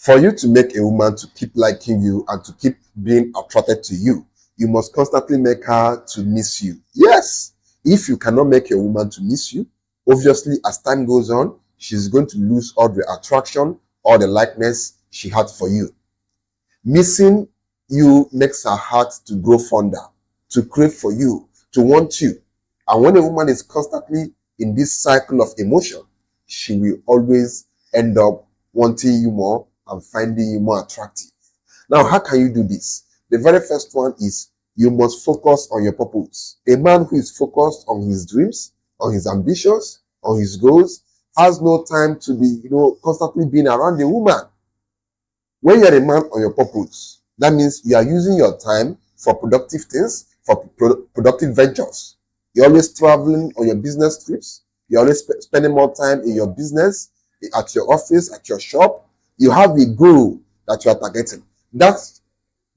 For you to make a woman to keep liking you and to keep being attracted to you, you must constantly make her to miss you. Yes, if you cannot make a woman to miss you, obviously as time goes on, she's going to lose all the attraction, all the likeness she had for you. Missing you makes her heart to grow fonder, to crave for you, to want you. And when a woman is constantly in this cycle of emotion, she will always end up wanting you more and finding you more attractive. Now, how can you do this? The very first one is you must focus on your purpose. A man who is focused on his dreams, on his ambitions, on his goals, has no time to be, constantly being around a woman. When you're a man on your purpose, that means you are using your time for productive things, for productive ventures. You're always traveling on your business trips. You're always spending more time in your business, at your office, at your shop. You have a goal that you are targeting. That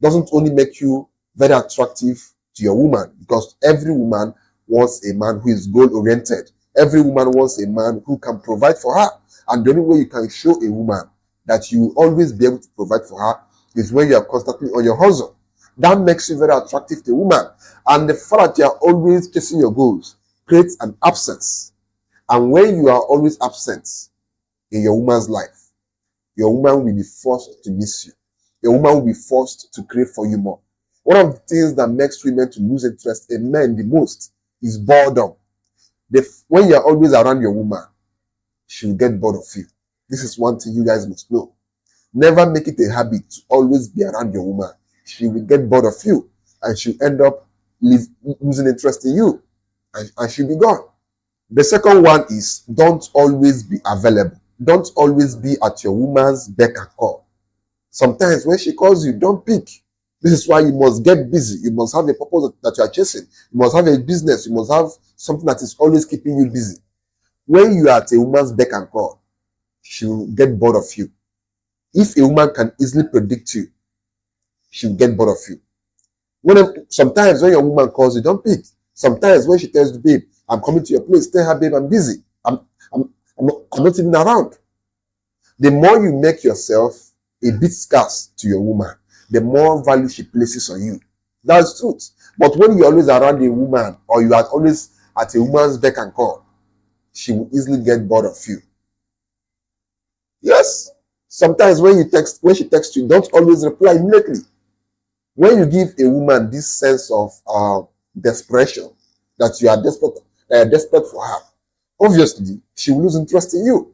doesn't only make you very attractive to your woman, because every woman wants a man who is goal-oriented. Every woman wants a man who can provide for her. And the only way you can show a woman that you will always be able to provide for her is when you are constantly on your hustle. That makes you very attractive to a woman. And the fact that you are always chasing your goals creates an absence. And when you are always absent in your woman's life, your woman will be forced to miss you. Your woman will be forced to crave for you more. One of the things that makes women to lose interest in men the most is boredom. When you are always around your woman, she will get bored of you. This is one thing you guys must know. Never make it a habit to always be around your woman. She will get bored of you and she'll end up losing interest in you and she'll be gone. The second one is don't always be available. Don't always be at your woman's beck and call. Sometimes when she calls you, don't pick. This is why you must get busy. You must have a purpose that you are chasing. You must have a business. You must have something that is always keeping you busy. When you are at a woman's beck and call, she will get bored of you. If a woman can easily predict you, she will get bored of you. Sometimes when your woman calls you, don't pick. Sometimes when she tells you, babe, I'm coming to your place, tell her, babe, I'm busy. I'm not even around. The more you make yourself a bit scarce to your woman, the more value she places on you. That's truth. But when you're always around a woman or you are always at a woman's beck and call, she will easily get bored of you. Yes. Sometimes when she texts you, don't always reply immediately. When you give a woman this sense of desperation, that you are desperate for her, obviously she will lose interest in you.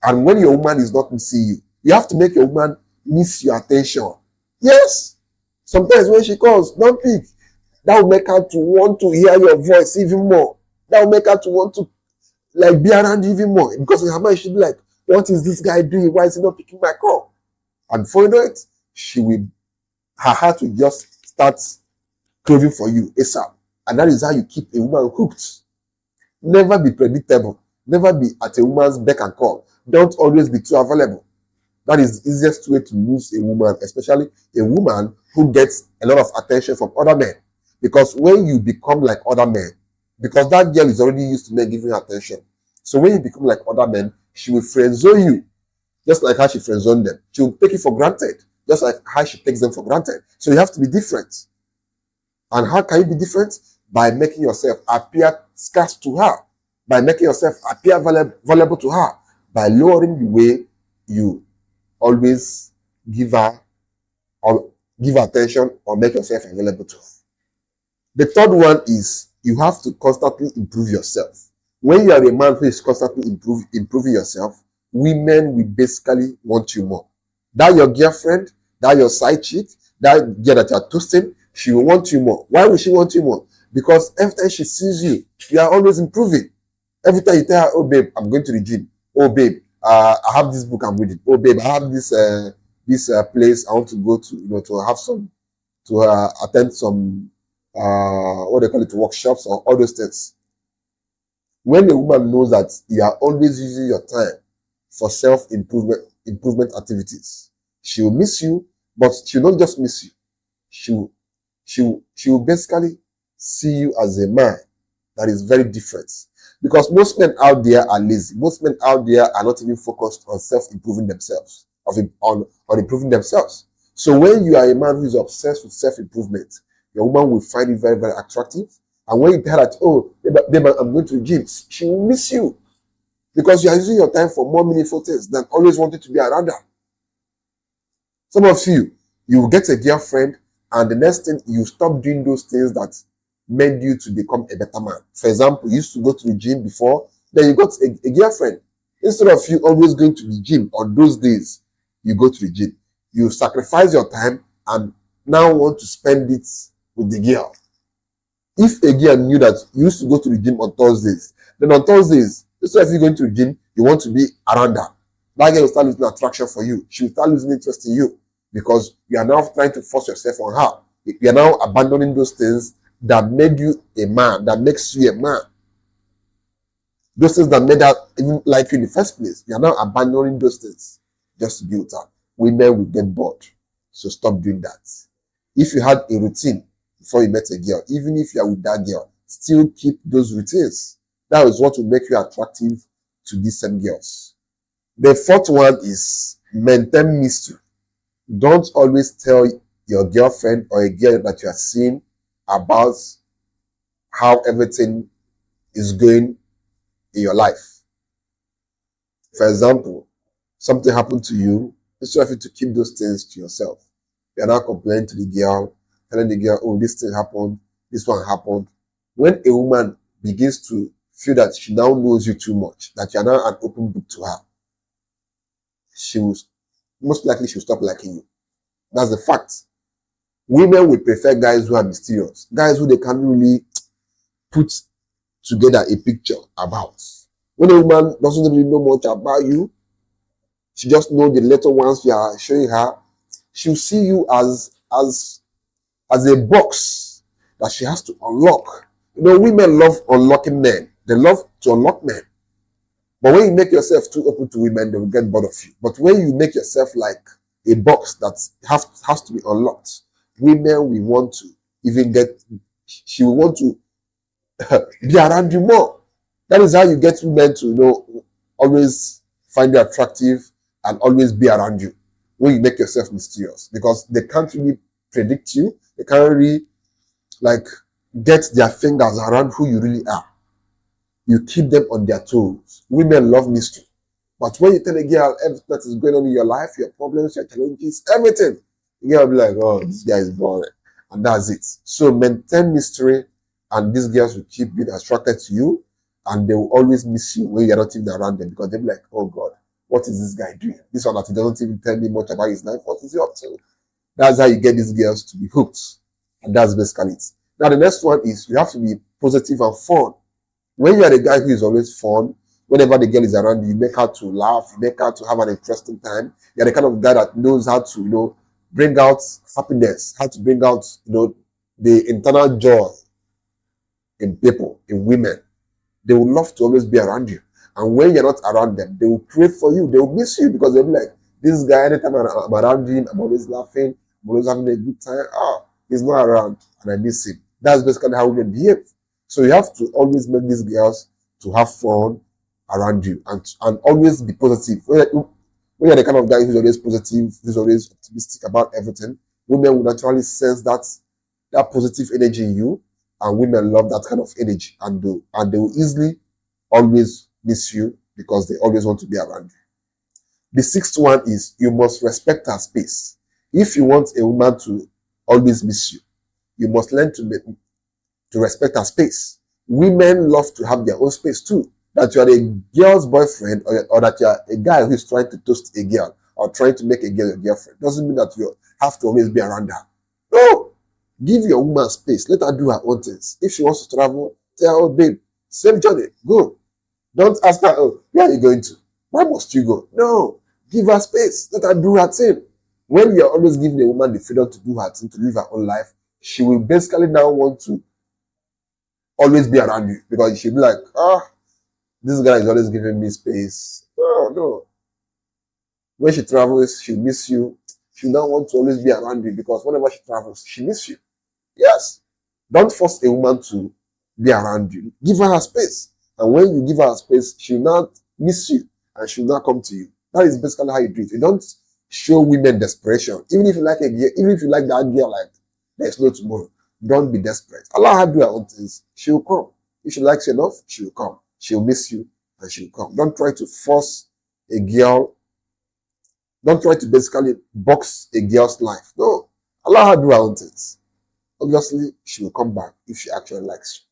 And when your woman is not missing you, you have to make your woman miss your attention. Yes. Sometimes when she calls, don't pick. That will make her to want to hear your voice even more. That will make her to want to be around you even more. Because in her mind, she'll be like, what is this guy doing? Why is he not picking my call? And before you know it, her heart will just start craving for you ASAP. And that is how you keep a woman hooked. Never be predictable. Never be at a woman's beck and call. Don't always be too available. That is the easiest way to lose a woman, especially a woman who gets a lot of attention from other men. Because when you become like other men, because that girl is already used to men giving her attention. So when you become like other men, she will friendzone you, just like how she friendzoned them. She will take you for granted, just like how she takes them for granted. So you have to be different. And how can you be different? By making yourself appear scarce to her, by making yourself appear valuable to her, by lowering the way you always give her or give attention or make yourself available to her. The third one is you have to constantly improve yourself. When you are a man who is constantly improving yourself, women will basically want you more. That your girlfriend, that your side chick, that girl that you are toasting, she will want you more. Why will she want you more? Because every time she sees you, you are always improving. Every time you tell her, oh babe, I'm going to the gym. Oh babe, I have this book I'm reading. Oh babe, I have this place I want to go to, to have some, to attend some, what they call it, workshops or all those things. When a woman knows that you are always using your time for improvement activities, she will miss you, but she will not just miss you. She will basically see you as a man that is very different. Because most men out there are lazy. Most men out there are not even focused on self-improving themselves. on improving themselves. So when you are a man who is obsessed with self-improvement, your woman will find it very, very attractive. And when you tell her that, oh, babe, I'm going to the gym, she will miss you because you are using your time for more meaningful things than always wanting to be around her. Some of you, you will get a girlfriend, and the next thing you stop doing those things that made you to become a better man. For example, you used to go to the gym before, then you got a girlfriend. Instead of you always going to the gym on those days, you go to the gym. You sacrifice your time and now want to spend it with the girl. If a girl knew that you used to go to the gym on Thursdays, then on Thursdays, instead of you going to the gym, you want to be around her. That girl will start losing attraction for you. She will start losing interest in you because you are now trying to force yourself on her. You are now abandoning those things that made you a man, that makes you a man. Those things that made her even like you in the first place. You are now abandoning those things just to be with her. Women will get bored. So stop doing that. If you had a routine before you met a girl, even if you are with that girl, still keep those routines. That is what will make you attractive to these same girls. The fourth one is maintain mystery. Don't always tell your girlfriend or a girl that you are seeing about how everything is going in your life. For example, something happened to you, instead of you to keep those things to yourself. You are now complaining to the girl, telling the girl, oh, this thing happened, this one happened. When a woman begins to feel that she now knows you too much, that you are now an open book to her, she will most likely she'll stop liking you. That's the fact. Women would prefer guys who are mysterious, guys who they can't really put together a picture about. When a woman doesn't really know much about you, she just knows the little ones you are showing her, she'll see you as a box that she has to unlock. You know, women love unlocking men. They love to unlock men. But when you make yourself too open to women, they will get bored of you. But when you make yourself like a box that has to be unlocked, women will want to even she will want to be around you more. That is how you get women to, you know, always find you attractive and always be around you when you make yourself mysterious, because they can't really predict you. They can't really like get their fingers around who you really are. You keep them on their toes. Women love mystery. But when you tell a girl everything that is going on in your life, your problems, your challenges, everything, the girl will be like, oh, this guy is boring. And that's it. So maintain mystery, and these girls will keep being attracted to you, and they will always miss you when you're not even around them, because they'll be like, oh God, what is this guy doing? This one that he doesn't even tell me much about his life. What is he up to? That's how you get these girls to be hooked. And that's basically it. Now, the next one is you have to be positive and fun. When you are the guy who is always fun, whenever the girl is around you, you make her to laugh, you make her to have an interesting time. You're the kind of guy that knows how to, you know, bring out happiness, how to bring out, you know, the internal joy in people, in women. They will love to always be around you. And when you're not around them, they will crave for you. They will miss you because they'll be like, this guy, anytime I'm around him, I'm always laughing, I'm always having a good time. Oh, he's not around and I miss him. That's basically how women behave. So you have to always make these girls to have fun around you and always be positive. When you're the kind of guy who's always positive, who's always optimistic about everything, women will naturally sense that positive energy in you, and women love that kind of energy, and they will easily always miss you because they always want to be around you. The sixth one is you must respect her space. If you want a woman to always miss you, you must learn to respect her space. Women love to have their own space too. That you are a girl's boyfriend, or that you are a guy who is trying to toast a girl or trying to make a girl your girlfriend, doesn't mean that you have to always be around her. No! Give your woman space. Let her do her own things. If she wants to travel, tell her, oh, babe, same journey, go. Don't ask her, oh, where are you going to? Why must you go? No. Give her space. Let her do her thing. When you're always giving a woman the freedom to do her thing, to live her own life, she will basically now want to always be around you, because she'll be like, this guy is always giving me space. Oh, no. When she travels, she'll miss you. She'll now want to always be around you, because whenever she travels, she misses you. Yes. Don't force a woman to be around you. Give her space. And when you give her space, she'll not miss you and she'll not come to you. That is basically how you do it. You don't show women desperation. Even if you like a girl, even if you like that girl, like there's no tomorrow, don't be desperate. Allow her to do her own things. She'll come. If she likes you enough, she'll come. She'll miss you and she'll come. Don't try to force a girl. Don't try to basically box a girl's life. No. Allow her to do her own things. Obviously, she will come back if she actually likes